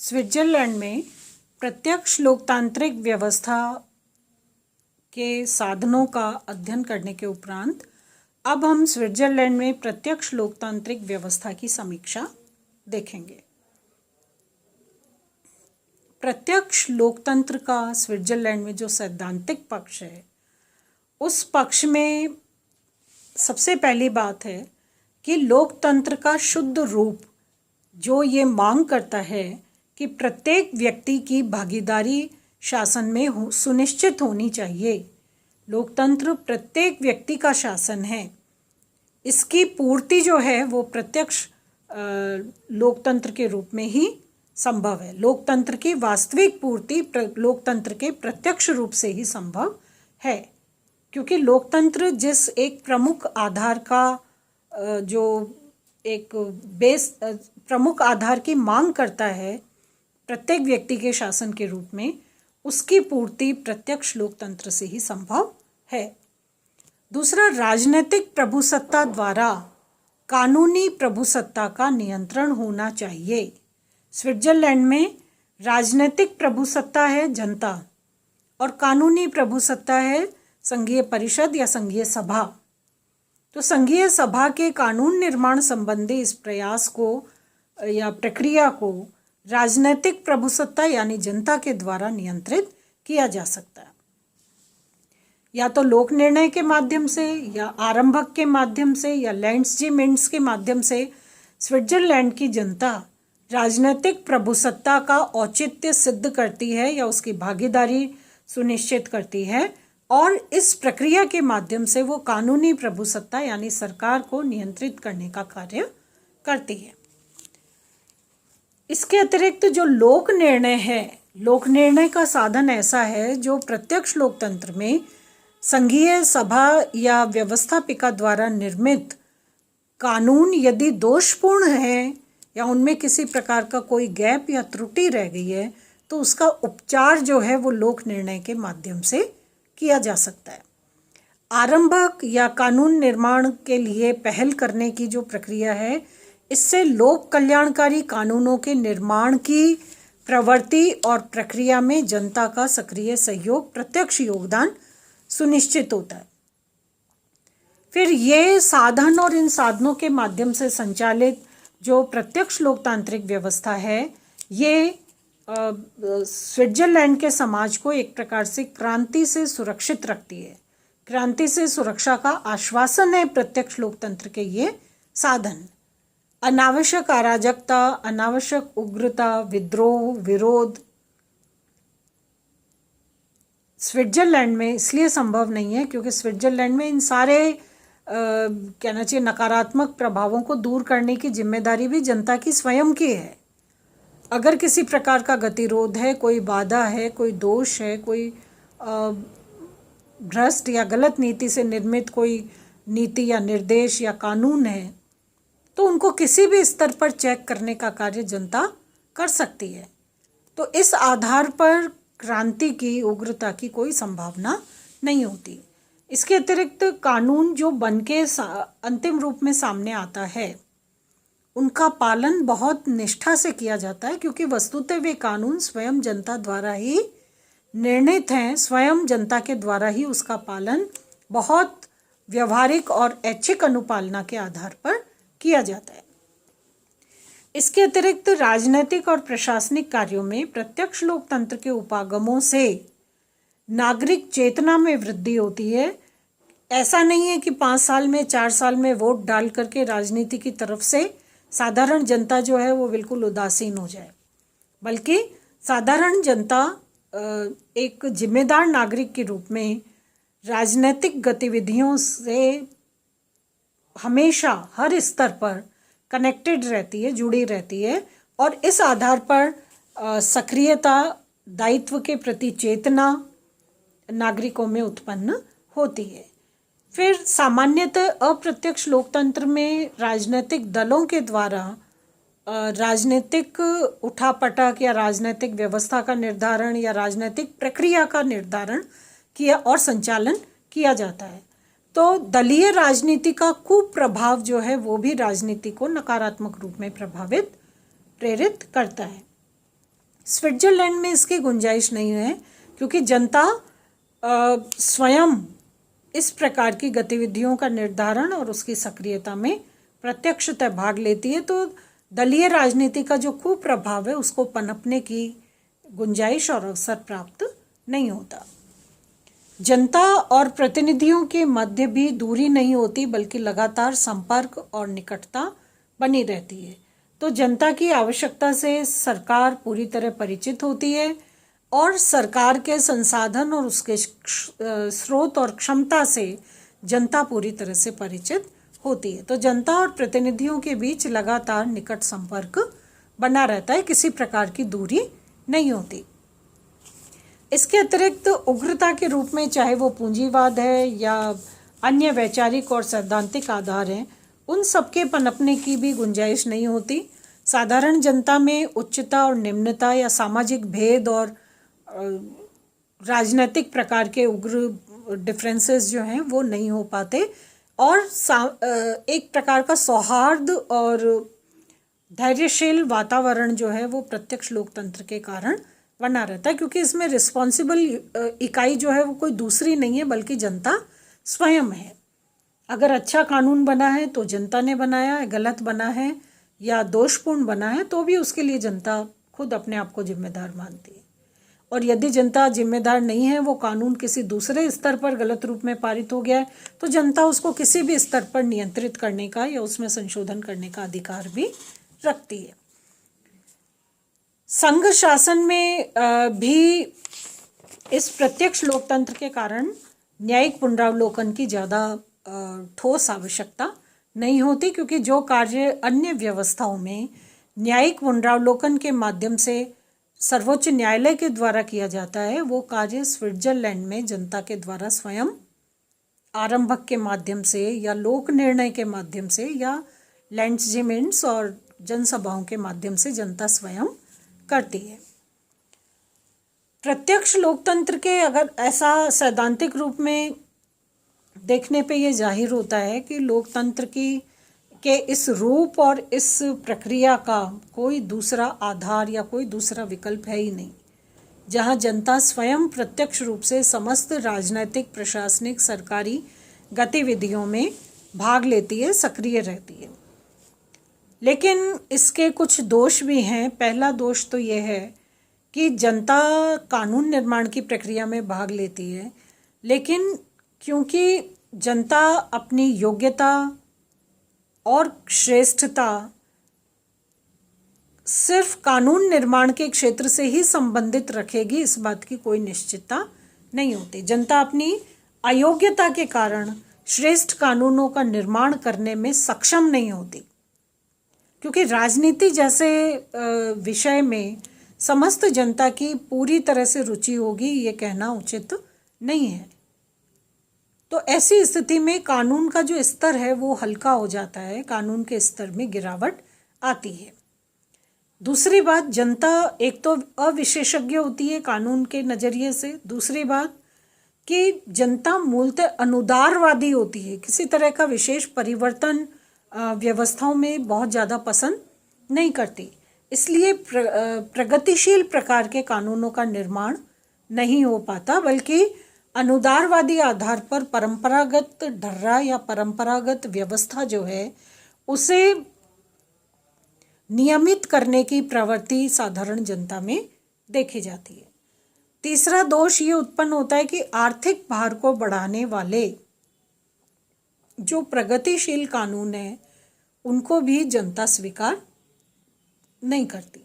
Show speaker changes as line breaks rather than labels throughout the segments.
Switzerland में प्रत्यक्ष लोकतांत्रिक व्यवस्था के साधनों का अध्ययन करने के उपरांत अब हम स्विट्जरलैंड में प्रत्यक्ष लोकतांत्रिक व्यवस्था की समीक्षा देखेंगे। प्रत्यक्ष लोकतंत्र का स्विट्जरलैंड में जो सैद्धांतिक पक्ष है, उस पक्ष में सबसे पहली बात है कि लोकतंत्र का शुद्ध रूप जो ये मांग करता है कि प्रत्येक व्यक्ति की भागीदारी शासन में सुनिश्चित होनी चाहिए। लोकतंत्र प्रत्येक व्यक्ति का शासन है, इसकी पूर्ति जो है वो प्रत्यक्ष लोकतंत्र के रूप में ही संभव है। लोकतंत्र की वास्तविक पूर्ति लोकतंत्र के प्रत्यक्ष रूप से ही संभव है, क्योंकि लोकतंत्र जिस एक प्रमुख आधार का जो एक प्रमुख आधार की मांग करता है प्रत्येक व्यक्ति के शासन के रूप में, उसकी पूर्ति प्रत्यक्ष लोकतंत्र से ही संभव है। दूसरा, राजनीतिक प्रभुसत्ता द्वारा कानूनी प्रभुसत्ता का नियंत्रण होना चाहिए। स्विट्जरलैंड में राजनीतिक प्रभुसत्ता है जनता और कानूनी प्रभुसत्ता है संघीय परिषद या संघीय सभा। तो संघीय सभा के कानून निर्माण संबंधी इस प्रयास को या प्रक्रिया को राजनीतिक प्रभुसत्ता यानी जनता के द्वारा नियंत्रित किया जा सकता है, या तो लोक निर्णय के माध्यम से या आरंभक के माध्यम से या लैंड्सजीमेंट्स के माध्यम से। स्विट्जरलैंड की जनता राजनीतिक प्रभुसत्ता का औचित्य सिद्ध करती है या उसकी भागीदारी सुनिश्चित करती है, और इस प्रक्रिया के माध्यम से वो कानूनी प्रभुसत्ता यानी सरकार को नियंत्रित करने का कार्य करती है। इसके अतिरिक्त जो लोक निर्णय है, लोक निर्णय का साधन ऐसा है जो प्रत्यक्ष लोकतंत्र में संघीय सभा या व्यवस्थापिका द्वारा निर्मित कानून यदि दोषपूर्ण है या उनमें किसी प्रकार का कोई गैप या त्रुटि रह गई है, तो उसका उपचार जो है वो लोक निर्णय के माध्यम से किया जा सकता है। आरंभक या कानून निर्माण के लिए पहल करने की जो प्रक्रिया है, इससे लोक कल्याणकारी कानूनों के निर्माण की प्रवृत्ति और प्रक्रिया में जनता का सक्रिय सहयोग, प्रत्यक्ष योगदान सुनिश्चित होता है। फिर ये साधन और इन साधनों के माध्यम से संचालित जो प्रत्यक्ष लोकतांत्रिक व्यवस्था है, ये स्विट्जरलैंड के समाज को एक प्रकार से क्रांति से सुरक्षित रखती है। क्रांति से सुरक्षा का आश्वासन है प्रत्यक्ष लोकतंत्र के ये साधन। अनावश्यक अराजकता, अनावश्यक उग्रता, विद्रोह, विरोध स्विट्जरलैंड में इसलिए संभव नहीं है क्योंकि स्विट्जरलैंड में इन सारे कहना चाहिए नकारात्मक प्रभावों को दूर करने की जिम्मेदारी भी जनता की स्वयं की है। अगर किसी प्रकार का गतिरोध है, कोई बाधा है, कोई दोष है, कोई भ्रष्ट या गलत नीति से निर्मित कोई नीति या निर्देश या कानून है, तो उनको किसी भी स्तर पर चेक करने का कार्य जनता कर सकती है। तो इस आधार पर क्रांति की, उग्रता की कोई संभावना नहीं होती। इसके अतिरिक्त कानून जो बनके अंतिम रूप में सामने आता है, उनका पालन बहुत निष्ठा से किया जाता है, क्योंकि वस्तुतः वे कानून स्वयं जनता द्वारा ही निर्णित हैं, स्वयं जनता के द्वारा ही उसका पालन बहुत व्यवहारिक और ऐच्छिक अनुपालना के आधार पर किया जाता है। इसके अतिरिक्त राजनीतिक और प्रशासनिक कार्यों में प्रत्यक्ष लोकतंत्र के उपागमों से नागरिक चेतना में वृद्धि होती है। ऐसा नहीं है कि 5 साल में 4 साल में वोट डाल करके राजनीति की तरफ से साधारण जनता जो है वो बिल्कुल उदासीन हो जाए, बल्कि साधारण जनता एक जिम्मेदार नागरिक के रूप में राजनीतिक गतिविधियों से हमेशा हर स्तर पर कनेक्टेड रहती है, जुड़ी रहती है, और इस आधार पर सक्रियता, दायित्व के प्रति चेतना नागरिकों में उत्पन्न होती है। फिर सामान्यतः अप्रत्यक्ष लोकतंत्र में राजनीतिक दलों के द्वारा राजनीतिक उठापटक या राजनीतिक व्यवस्था का निर्धारण या राजनीतिक प्रक्रिया का निर्धारण किया और संचालन किया जाता है। तो दलीय राजनीति का कुप्रभाव जो है वो भी राजनीति को नकारात्मक रूप में प्रेरित करता है। स्विट्जरलैंड में इसकी गुंजाइश नहीं है, क्योंकि जनता स्वयं इस प्रकार की गतिविधियों का निर्धारण और उसकी सक्रियता में प्रत्यक्षतः भाग लेती है, तो दलीय राजनीति का जो कुप्रभाव है उसको पनपने की गुंजाइश और अवसर प्राप्त नहीं होता। जनता और प्रतिनिधियों के मध्य भी दूरी नहीं होती, बल्कि लगातार संपर्क और निकटता बनी रहती है। तो जनता की आवश्यकता से सरकार पूरी तरह परिचित होती है और सरकार के संसाधन और उसके स्रोत और क्षमता से जनता पूरी तरह से परिचित होती है। तो जनता और प्रतिनिधियों के बीच लगातार निकट संपर्क बना रहता है, किसी प्रकार की दूरी नहीं होती। इसके अतिरिक्त उग्रता के रूप में, चाहे वो पूंजीवाद है या अन्य वैचारिक और सैद्धांतिक आधार हैं, उन सबके पनपने की भी गुंजाइश नहीं होती। साधारण जनता में उच्चता और निम्नता या सामाजिक भेद और राजनीतिक प्रकार के उग्र डिफरेंसेस जो हैं वो नहीं हो पाते, और एक प्रकार का सौहार्द और धैर्यशील वातावरण जो है वो प्रत्यक्ष लोकतंत्र के कारण बना रहता है, क्योंकि इसमें रिस्पॉन्सिबल इकाई जो है वो कोई दूसरी नहीं है बल्कि जनता स्वयं है। अगर अच्छा कानून बना है तो जनता ने बनाया है, गलत बना है या दोषपूर्ण बना है तो भी उसके लिए जनता खुद अपने आप को जिम्मेदार मानती है। और यदि जनता जिम्मेदार नहीं है, वो कानून किसी दूसरे स्तर पर गलत रूप में पारित हो गया है, तो जनता उसको किसी भी स्तर पर नियंत्रित करने का या उसमें संशोधन करने का अधिकार भी रखती है। संघ शासन में भी इस प्रत्यक्ष लोकतंत्र के कारण न्यायिक पुनरावलोकन की ज़्यादा ठोस आवश्यकता नहीं होती, क्योंकि जो कार्य अन्य व्यवस्थाओं में न्यायिक पुनरावलोकन के माध्यम से सर्वोच्च न्यायालय के द्वारा किया जाता है, वो कार्य स्विट्जरलैंड में जनता के द्वारा स्वयं आरंभक के माध्यम से या लोक निर्णय के माध्यम से या लैंड्सजिमेंट्स और जनसभाओं के माध्यम से जनता स्वयं करती है। प्रत्यक्ष लोकतंत्र के अगर ऐसा सैद्धांतिक रूप में देखने पे ये जाहिर होता है कि लोकतंत्र के इस रूप और इस प्रक्रिया का कोई दूसरा आधार या कोई दूसरा विकल्प है ही नहीं, जहां जनता स्वयं प्रत्यक्ष रूप से समस्त राजनैतिक, प्रशासनिक, सरकारी गतिविधियों में भाग लेती है, सक्रिय रहती है। लेकिन इसके कुछ दोष भी हैं। पहला दोष तो ये है कि जनता कानून निर्माण की प्रक्रिया में भाग लेती है, लेकिन क्योंकि जनता अपनी योग्यता और श्रेष्ठता सिर्फ कानून निर्माण के क्षेत्र से ही संबंधित रखेगी, इस बात की कोई निश्चितता नहीं होती। जनता अपनी अयोग्यता के कारण श्रेष्ठ कानूनों का निर्माण करने में सक्षम नहीं होती, क्योंकि राजनीति जैसे विषय में समस्त जनता की पूरी तरह से रुचि होगी, ये कहना उचित नहीं है। तो ऐसी स्थिति में कानून का जो स्तर है वो हल्का हो जाता है, कानून के स्तर में गिरावट आती है। दूसरी बात, जनता एक तो अविशेषज्ञ होती है कानून के नज़रिए से। दूसरी बात कि जनता मूलतः अनुदारवादी होती है, किसी तरह का विशेष परिवर्तन व्यवस्थाओं में बहुत ज़्यादा पसंद नहीं करती, इसलिए प्रगतिशील प्रकार के कानूनों का निर्माण नहीं हो पाता, बल्कि अनुदारवादी आधार पर परंपरागत ढर्रा या परंपरागत व्यवस्था जो है उसे नियमित करने की प्रवृत्ति साधारण जनता में देखी जाती है। तीसरा दोष ये उत्पन्न होता है कि आर्थिक भार को बढ़ाने वाले जो प्रगतिशील कानून है उनको भी जनता स्वीकार नहीं करती।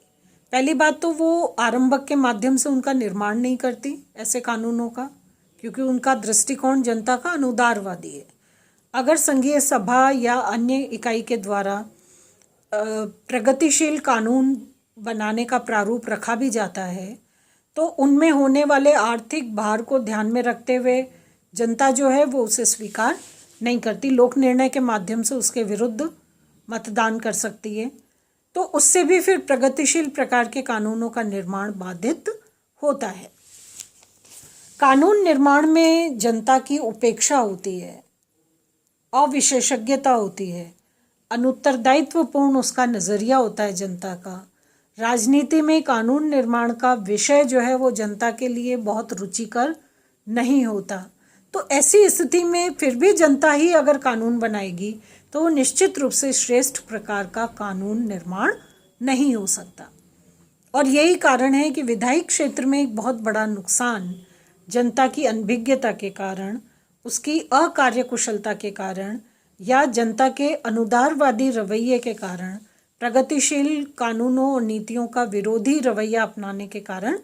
पहली बात तो वो आरंभक के माध्यम से उनका निर्माण नहीं करती ऐसे कानूनों का, क्योंकि उनका दृष्टिकोण जनता का अनुदारवादी है। अगर संघीय सभा या अन्य इकाई के द्वारा प्रगतिशील कानून बनाने का प्रारूप रखा भी जाता है तो उनमें होने वाले आर्थिक भार को ध्यान में रखते हुए जनता जो है वो उसे स्वीकार नहीं करती, लोक निर्णय के माध्यम से उसके विरुद्ध मतदान कर सकती है। तो उससे भी फिर प्रगतिशील प्रकार के कानूनों का निर्माण बाधित होता है। कानून निर्माण में जनता की उपेक्षा होती है, अविशेषज्ञता होती है, अनुत्तरदायित्वपूर्ण उसका नज़रिया होता है जनता का, राजनीति में कानून निर्माण का विषय जो है वो जनता के लिए बहुत रुचिकर नहीं होता। तो ऐसी स्थिति में फिर भी जनता ही अगर कानून बनाएगी तो वो निश्चित रूप से श्रेष्ठ प्रकार का कानून निर्माण नहीं हो सकता। और यही कारण है कि विधायी क्षेत्र में एक बहुत बड़ा नुकसान जनता की अनभिज्ञता के कारण, उसकी अकार्यकुशलता के कारण या जनता के अनुदारवादी रवैये के कारण, प्रगतिशील कानूनों और नीतियों का विरोधी रवैया अपनाने के कारण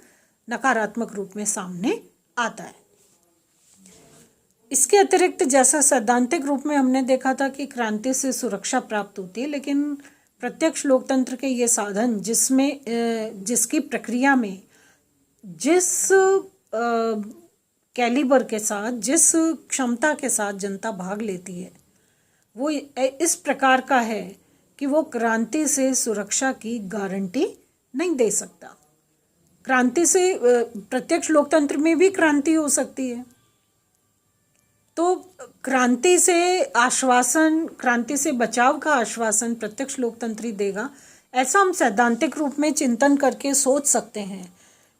नकारात्मक रूप में सामने आता है। इसके अतिरिक्त जैसा सैद्धांतिक रूप में हमने देखा था कि क्रांति से सुरक्षा प्राप्त होती है, लेकिन प्रत्यक्ष लोकतंत्र के ये साधन जिसकी प्रक्रिया में जिस कैलिबर के साथ, जिस क्षमता के साथ जनता भाग लेती है, वो इस प्रकार का है कि वो क्रांति से सुरक्षा की गारंटी नहीं दे सकता। क्रांति से प्रत्यक्ष लोकतंत्र में भी क्रांति हो सकती है, तो क्रांति से आश्वासन, क्रांति से बचाव का आश्वासन प्रत्यक्ष लोकतंत्र ही देगा, ऐसा हम सैद्धांतिक रूप में चिंतन करके सोच सकते हैं।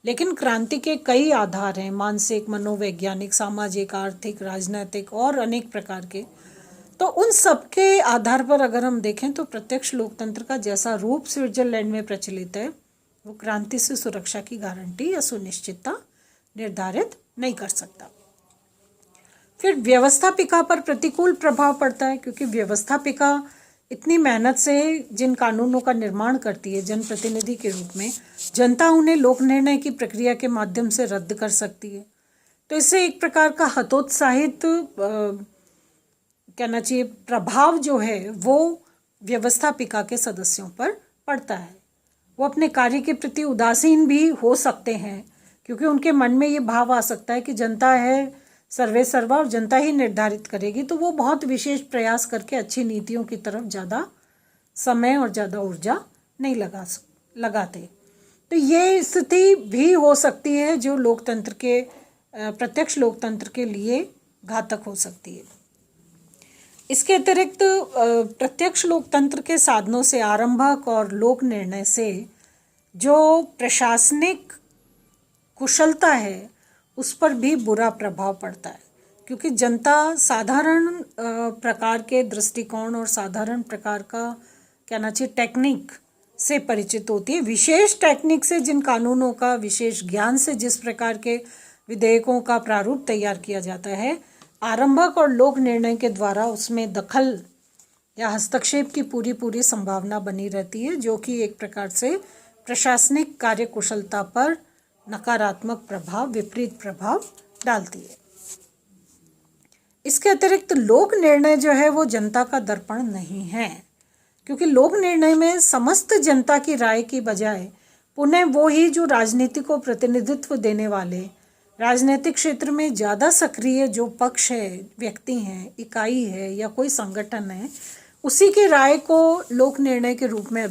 लेकिन क्रांति के कई आधार हैं, मानसिक, मनोवैज्ञानिक, सामाजिक, आर्थिक, राजनीतिक और अनेक प्रकार के। तो उन सब के आधार पर अगर हम देखें तो प्रत्यक्ष लोकतंत्र का जैसा रूप स्विट्जरलैंड में प्रचलित है, वो क्रांति से सुरक्षा की गारंटी या सुनिश्चितता निर्धारित नहीं कर सकता। फिर व्यवस्थापिका पर प्रतिकूल प्रभाव पड़ता है, क्योंकि व्यवस्थापिका इतनी मेहनत से जिन कानूनों का निर्माण करती है जनप्रतिनिधि के रूप में, जनता उन्हें लोक निर्णय की प्रक्रिया के माध्यम से रद्द कर सकती है। तो इससे एक प्रकार का हतोत्साहित कहना चाहिए प्रभाव जो है वो व्यवस्थापिका के सदस्यों पर पड़ता है। वो अपने कार्य के प्रति उदासीन भी हो सकते हैं, क्योंकि उनके मन में ये भाव आ सकता है कि जनता है सर्वे सर्वा और जनता ही निर्धारित करेगी, तो वो बहुत विशेष प्रयास करके अच्छी नीतियों की तरफ ज़्यादा समय और ज़्यादा ऊर्जा नहीं लगाते। तो ये स्थिति भी हो सकती है जो लोकतंत्र के प्रत्यक्ष लोकतंत्र के लिए घातक हो सकती है। इसके अतिरिक्त प्रत्यक्ष लोकतंत्र के साधनों से, आरंभक और लोक निर्णय से जो प्रशासनिक कुशलता है उस पर भी बुरा प्रभाव पड़ता है, क्योंकि जनता साधारण प्रकार के दृष्टिकोण और साधारण प्रकार का कहना चाहिए टेक्निक से परिचित होती है। विशेष टेक्निक से, जिन कानूनों का विशेष ज्ञान से जिस प्रकार के विधेयकों का प्रारूप तैयार किया जाता है, आरंभक और लोक निर्णय के द्वारा उसमें दखल या हस्तक्षेप की पूरी संभावना बनी रहती है, जो कि एक प्रकार से प्रशासनिक कार्यकुशलता पर नकारात्मक प्रभाव, विपरीत प्रभाव डालती है। इसके अतिरिक्त लोक निर्णय जो है वो जनता का दर्पण नहीं है, क्योंकि लोक निर्णय में समस्त जनता की राय की बजाय पुनः वो ही जो राजनीति को प्रतिनिधित्व देने वाले, राजनीतिक क्षेत्र में ज़्यादा सक्रिय जो पक्ष है, व्यक्ति हैं, इकाई है या कोई संगठन है, उसी की राय को लोक निर्णय के रूप में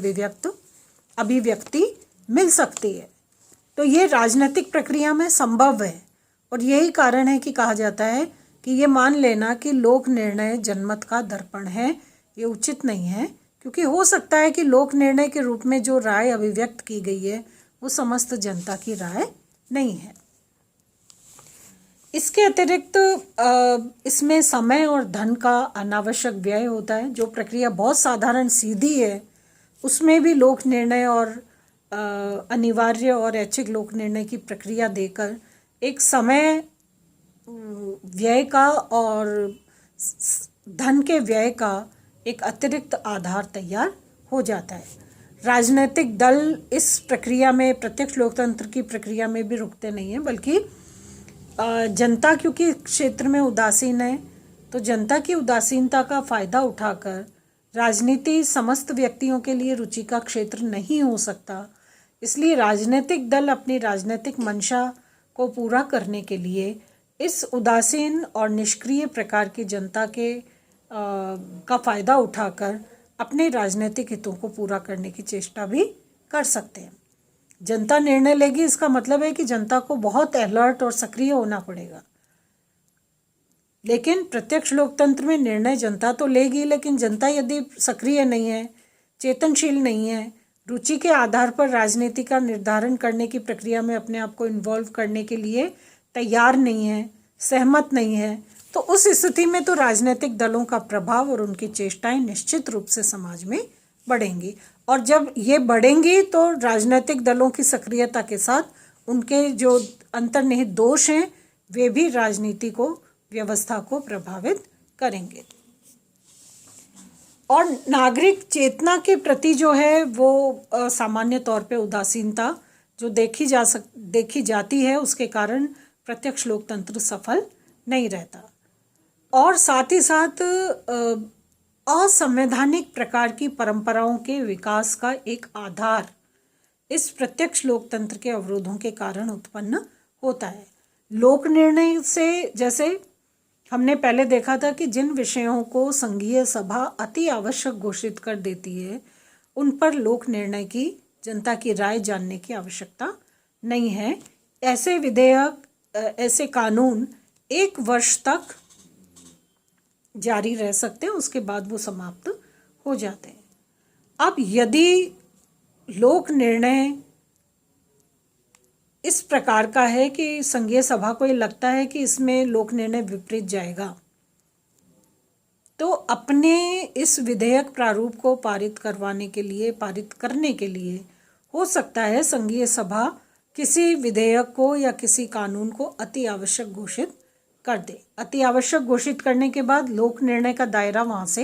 अभिव्यक्ति मिल सकती है। तो ये राजनीतिक प्रक्रिया में संभव है, और यही कारण है कि कहा जाता है कि ये मान लेना कि लोक निर्णय जनमत का दर्पण है, ये उचित नहीं है, क्योंकि हो सकता है कि लोक निर्णय के रूप में जो राय अभिव्यक्त की गई है वो समस्त जनता की राय नहीं है। इसके अतिरिक्त इसमें समय और धन का अनावश्यक व्यय होता है। जो प्रक्रिया बहुत साधारण सीधी है उसमें भी लोक निर्णय और अनिवार्य और ऐच्छिक लोक निर्णय की प्रक्रिया देकर एक समय व्यय का और धन के व्यय का एक अतिरिक्त आधार तैयार हो जाता है। राजनीतिक दल इस प्रक्रिया में, प्रत्यक्ष लोकतंत्र की प्रक्रिया में भी रुकते नहीं हैं, बल्कि जनता क्योंकि क्षेत्र में उदासीन है, तो जनता की उदासीनता का फायदा उठाकर राजनीति समस्त व्यक्तियों के लिए रुचि का क्षेत्र नहीं हो सकता। इसलिए राजनीतिक दल अपनी राजनीतिक मंशा को पूरा करने के लिए इस उदासीन और निष्क्रिय प्रकार की जनता के का फायदा उठाकर अपने राजनीतिक हितों को पूरा करने की चेष्टा भी कर सकते हैं। जनता निर्णय लेगी, इसका मतलब है कि जनता को बहुत अलर्ट और सक्रिय होना पड़ेगा। लेकिन प्रत्यक्ष लोकतंत्र में निर्णय जनता तो लेगी, लेकिन जनता यदि सक्रिय नहीं है, चेतनशील नहीं है, रुचि के आधार पर राजनीति का निर्धारण करने की प्रक्रिया में अपने आप को इन्वॉल्व करने के लिए तैयार नहीं है, सहमत नहीं है, तो उस स्थिति में तो राजनीतिक दलों का प्रभाव और उनकी चेष्टाएं निश्चित रूप से समाज में बढ़ेंगी। और जब ये बढ़ेंगी तो राजनीतिक दलों की सक्रियता के साथ उनके जो अंतर्निहित दोष हैं वे भी राजनीति को, व्यवस्था को प्रभावित करेंगे। और नागरिक चेतना के प्रति जो है वो सामान्य तौर पे उदासीनता जो देखी जाती है, उसके कारण प्रत्यक्ष लोकतंत्र सफल नहीं रहता। और साथ ही साथ असंवैधानिक प्रकार की परंपराओं के विकास का एक आधार इस प्रत्यक्ष लोकतंत्र के अवरोधों के कारण उत्पन्न होता है। लोक निर्णय से, जैसे हमने पहले देखा था कि जिन विषयों को संघीय सभा अति आवश्यक घोषित कर देती है उन पर लोक निर्णय की, जनता की राय जानने की आवश्यकता नहीं है। ऐसे विधेयक, ऐसे कानून 1 वर्ष तक जारी रह सकते हैं, उसके बाद वो समाप्त हो जाते हैं। अब यदि लोक निर्णय इस प्रकार का है कि संघीय सभा को ये लगता है कि इसमें लोक निर्णय विपरीत जाएगा, तो अपने इस विधेयक प्रारूप को पारित करने के लिए हो सकता है संघीय सभा किसी विधेयक को या किसी कानून को अति आवश्यक घोषित कर दे। अति आवश्यक घोषित करने के बाद लोक निर्णय का दायरा वहाँ से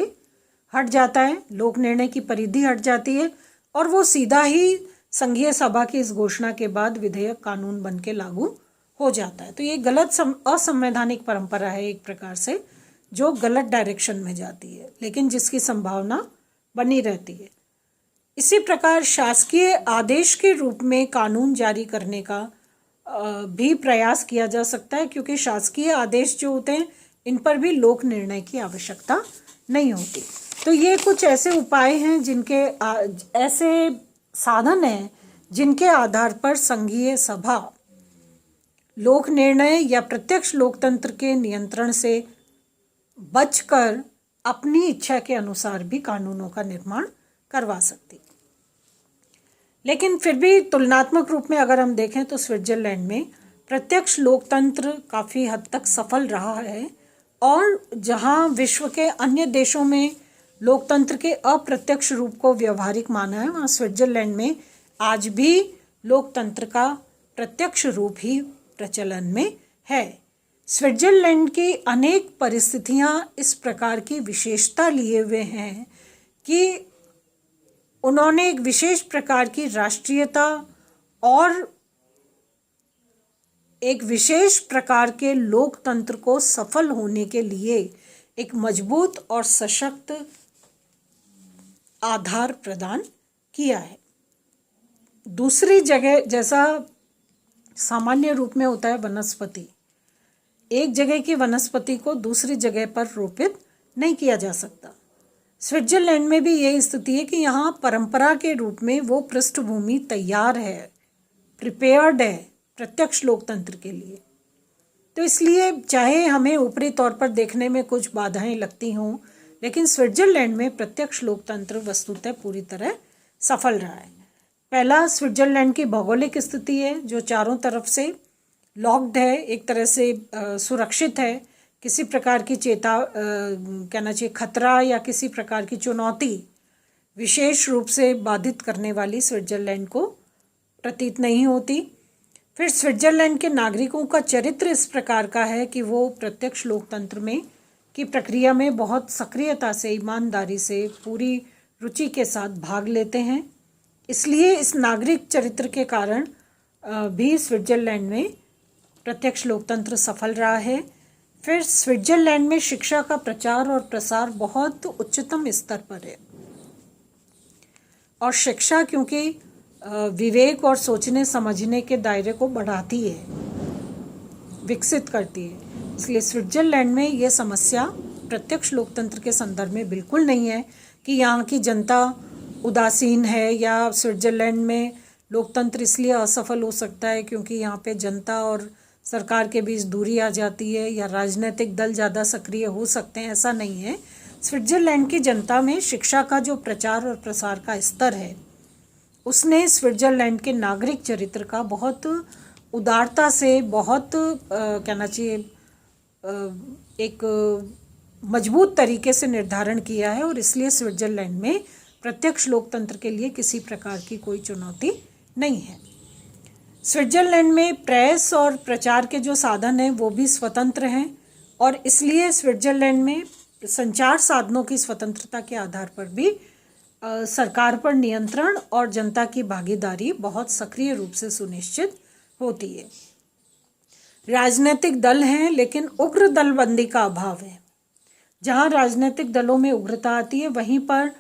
हट जाता है, लोक निर्णय की परिधि हट जाती है और वो सीधा ही संघीय सभा की इस घोषणा के बाद विधेयक कानून बन के लागू हो जाता है। तो ये गलत असंवैधानिक परंपरा है एक प्रकार से, जो गलत डायरेक्शन में जाती है लेकिन जिसकी संभावना बनी रहती है। इसी प्रकार शासकीय आदेश के रूप में कानून जारी करने का भी प्रयास किया जा सकता है, क्योंकि शासकीय आदेश जो होते हैं इन पर भी लोक निर्णय की आवश्यकता नहीं होती। तो ये कुछ ऐसे उपाय हैं जिनके ऐसे साधन हैं जिनके आधार पर संघीय सभा लोक निर्णय या प्रत्यक्ष लोकतंत्र के नियंत्रण से बचकर अपनी इच्छा के अनुसार भी कानूनों का निर्माण करवा सकती। लेकिन फिर भी तुलनात्मक रूप में अगर हम देखें तो स्विट्जरलैंड में प्रत्यक्ष लोकतंत्र काफ़ी हद तक सफल रहा है, और जहां विश्व के अन्य देशों में लोकतंत्र के अप्रत्यक्ष रूप को व्यवहारिक माना है, वहाँ स्विट्जरलैंड में आज भी लोकतंत्र का प्रत्यक्ष रूप ही प्रचलन में है। स्विट्जरलैंड की अनेक परिस्थितियाँ इस प्रकार की विशेषता लिए हुए हैं कि उन्होंने एक विशेष प्रकार की राष्ट्रीयता और एक विशेष प्रकार के लोकतंत्र को सफल होने के लिए एक मजबूत और सशक्त आधार प्रदान किया है। दूसरी जगह जैसा सामान्य रूप में होता है वनस्पति, एक जगह की वनस्पति को दूसरी जगह पर रोपित नहीं किया जा सकता। स्विट्जरलैंड में भी यही स्थिति है कि यहाँ परंपरा के रूप में वो पृष्ठभूमि तैयार है, प्रिपेयर्ड है प्रत्यक्ष लोकतंत्र के लिए। तो इसलिए चाहे हमें ऊपरी तौर पर देखने में कुछ बाधाएं लगती हों, लेकिन स्विट्जरलैंड में प्रत्यक्ष लोकतंत्र वस्तुतः पूरी तरह सफल रहा है। पहला, स्विट्जरलैंड की भौगोलिक स्थिति है जो चारों तरफ से लॉक्ड है, एक तरह से सुरक्षित है। किसी प्रकार की कहना चाहिए खतरा या किसी प्रकार की चुनौती विशेष रूप से बाधित करने वाली स्विट्जरलैंड को प्रतीत नहीं होती। फिर स्विट्जरलैंड के नागरिकों का चरित्र इस प्रकार का है कि वो प्रत्यक्ष लोकतंत्र में की प्रक्रिया में बहुत सक्रियता से, ईमानदारी से, पूरी रुचि के साथ भाग लेते हैं। इसलिए इस नागरिक चरित्र के कारण भी स्विट्जरलैंड में प्रत्यक्ष लोकतंत्र सफल रहा है। फिर स्विट्जरलैंड में शिक्षा का प्रचार और प्रसार बहुत उच्चतम स्तर पर है, और शिक्षा क्योंकि विवेक और सोचने समझने के दायरे को बढ़ाती है, विकसित करती है, इसलिए स्विट्जरलैंड में ये समस्या प्रत्यक्ष लोकतंत्र के संदर्भ में बिल्कुल नहीं है कि यहाँ की जनता उदासीन है या स्विट्जरलैंड में लोकतंत्र इसलिए असफल हो सकता है क्योंकि यहाँ पे जनता और सरकार के बीच दूरी आ जाती है या राजनीतिक दल ज़्यादा सक्रिय हो सकते हैं। ऐसा नहीं है। स्विट्जरलैंड की जनता में शिक्षा का जो प्रचार और प्रसार का स्तर है उसने स्विट्ज़रलैंड के नागरिक चरित्र का बहुत उदारता से, बहुत कहना चाहिए एक मजबूत तरीके से निर्धारण किया है, और इसलिए स्विट्ज़रलैंड में प्रत्यक्ष लोकतंत्र के लिए किसी प्रकार की कोई चुनौती नहीं है। स्विट्ज़रलैंड में प्रेस और प्रचार के जो साधन हैं वो भी स्वतंत्र हैं, और इसलिए स्विट्ज़रलैंड में संचार साधनों की स्वतंत्रता के आधार पर भी सरकार पर नियंत्रण और जनता की भागीदारी बहुत सक्रिय रूप से सुनिश्चित होती है। राजनीतिक दल हैं, लेकिन उग्र दलबंदी का अभाव है। जहां राजनीतिक दलों में उग्रता आती है, वहीं पर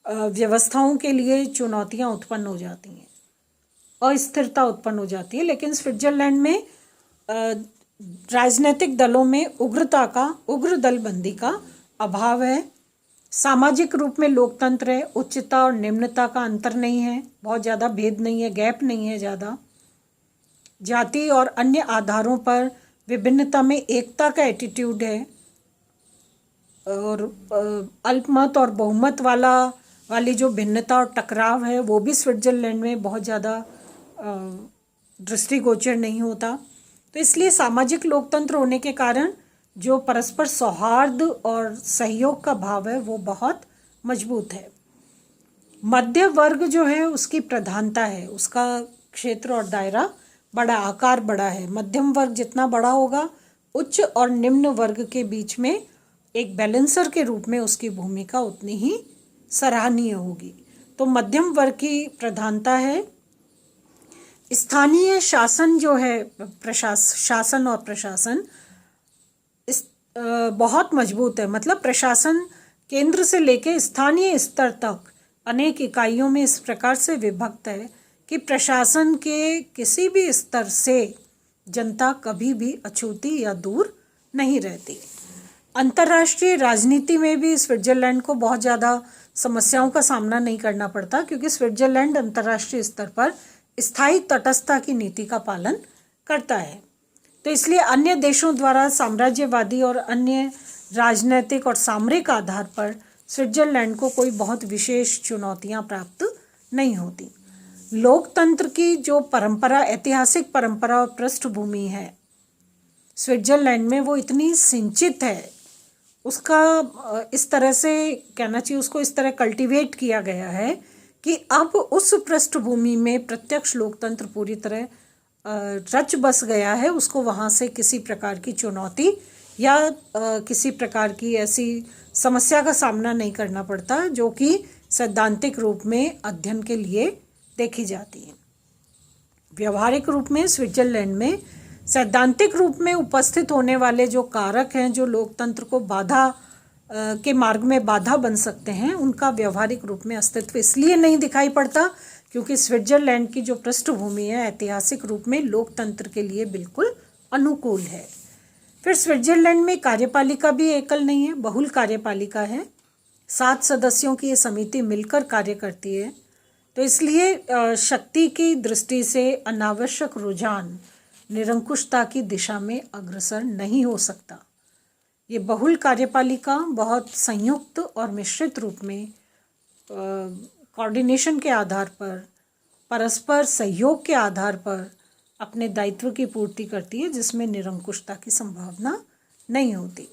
व्यवस्थाओं के लिए चुनौतियां उत्पन्न हो जाती हैं, अस्थिरता उत्पन्न हो जाती है। लेकिन स्विट्ज़रलैंड में राजनीतिक दलों में उग्र दलबंदी का अभाव है। सामाजिक रूप में लोकतंत्र है, उच्चता और निम्नता का अंतर नहीं है, बहुत ज़्यादा भेद नहीं है, गैप नहीं है ज़्यादा। जाति और अन्य आधारों पर विभिन्नता में एकता का एटीट्यूड है, और अल्पमत और बहुमत वाली जो भिन्नता और टकराव है वो भी स्विट्ज़रलैंड में बहुत ज़्यादा दृष्टिगोचर नहीं होता। तो इसलिए सामाजिक लोकतंत्र होने के कारण जो परस्पर सौहार्द और सहयोग का भाव है वो बहुत मजबूत है। मध्य वर्ग जो है उसकी प्रधानता है, उसका क्षेत्र और दायरा बड़ा, आकार बड़ा है। मध्यम वर्ग जितना बड़ा होगा, उच्च और निम्न वर्ग के बीच में एक बैलेंसर के रूप में उसकी भूमिका उतनी ही सराहनीय होगी। तो मध्यम वर्ग की प्रधानता है। स्थानीय शासन जो है, शासन और प्रशासन बहुत मजबूत है। मतलब प्रशासन केंद्र से लेकर स्थानीय स्तर तक अनेक इकाइयों में इस प्रकार से विभक्त है कि प्रशासन के किसी भी स्तर से जनता कभी भी अछूती या दूर नहीं रहती। अंतर्राष्ट्रीय राजनीति में भी स्विट्ज़रलैंड को बहुत ज़्यादा समस्याओं का सामना नहीं करना पड़ता, क्योंकि स्विट्ज़रलैंड अंतर्राष्ट्रीय स्तर पर स्थायी तटस्थता की नीति का पालन करता है। तो इसलिए अन्य देशों द्वारा साम्राज्यवादी और अन्य राजनैतिक और सामरिक आधार पर स्विट्ज़रलैंड को कोई बहुत विशेष चुनौतियां प्राप्त नहीं होती। लोकतंत्र की जो परंपरा, ऐतिहासिक परंपरा और पृष्ठभूमि है स्विट्ज़रलैंड में, वो इतनी सिंचित है, उसका इस तरह से कहना चाहिए, उसको इस तरह कल्टीवेट किया गया है कि अब उस पृष्ठभूमि में प्रत्यक्ष लोकतंत्र पूरी तरह रच बस गया है। उसको वहाँ से किसी प्रकार की चुनौती या किसी प्रकार की ऐसी समस्या का सामना नहीं करना पड़ता जो कि सैद्धांतिक रूप में अध्ययन के लिए देखी जाती है। व्यवहारिक रूप में स्विट्ज़रलैंड में सैद्धांतिक रूप में उपस्थित होने वाले जो कारक हैं, जो लोकतंत्र को बाधा के मार्ग में बाधा बन सकते हैं, उनका व्यवहारिक रूप में अस्तित्व इसलिए नहीं दिखाई पड़ता क्योंकि स्विट्ज़रलैंड की जो पृष्ठभूमि है ऐतिहासिक रूप में लोकतंत्र के लिए बिल्कुल अनुकूल है। फिर स्विट्ज़रलैंड में कार्यपालिका भी एकल नहीं है, बहुल कार्यपालिका है। 7 सदस्यों की ये समिति मिलकर कार्य करती है। तो इसलिए शक्ति की दृष्टि से अनावश्यक रुझान निरंकुशता की दिशा में अग्रसर नहीं हो सकता। ये बहुल कार्यपालिका बहुत संयुक्त और मिश्रित रूप में कोऑर्डिनेशन के आधार पर, परस्पर सहयोग के आधार पर अपने दायित्व की पूर्ति करती है, जिसमें निरंकुशता की संभावना नहीं होती।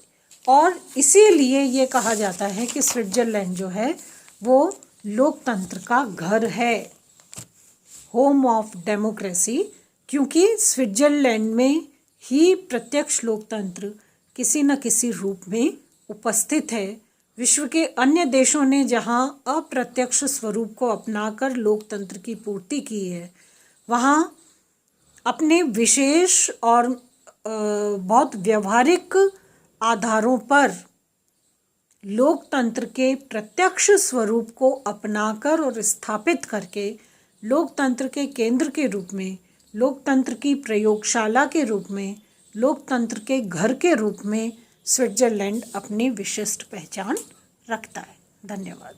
और इसीलिए ये कहा जाता है कि स्विट्ज़रलैंड जो है वो लोकतंत्र का घर है, होम ऑफ डेमोक्रेसी, क्योंकि स्विट्ज़रलैंड में ही प्रत्यक्ष लोकतंत्र किसी न किसी रूप में उपस्थित है। विश्व के अन्य देशों ने जहां अप्रत्यक्ष स्वरूप को अपनाकर लोकतंत्र की पूर्ति की है, वहां अपने विशेष और बहुत व्यवहारिक आधारों पर लोकतंत्र के प्रत्यक्ष स्वरूप को अपनाकर और स्थापित करके लोकतंत्र के केंद्र के रूप में, लोकतंत्र की प्रयोगशाला के रूप में, लोकतंत्र के घर के रूप में स्विट्ज़रलैंड अपनी विशिष्ट पहचान रखता है। धन्यवाद।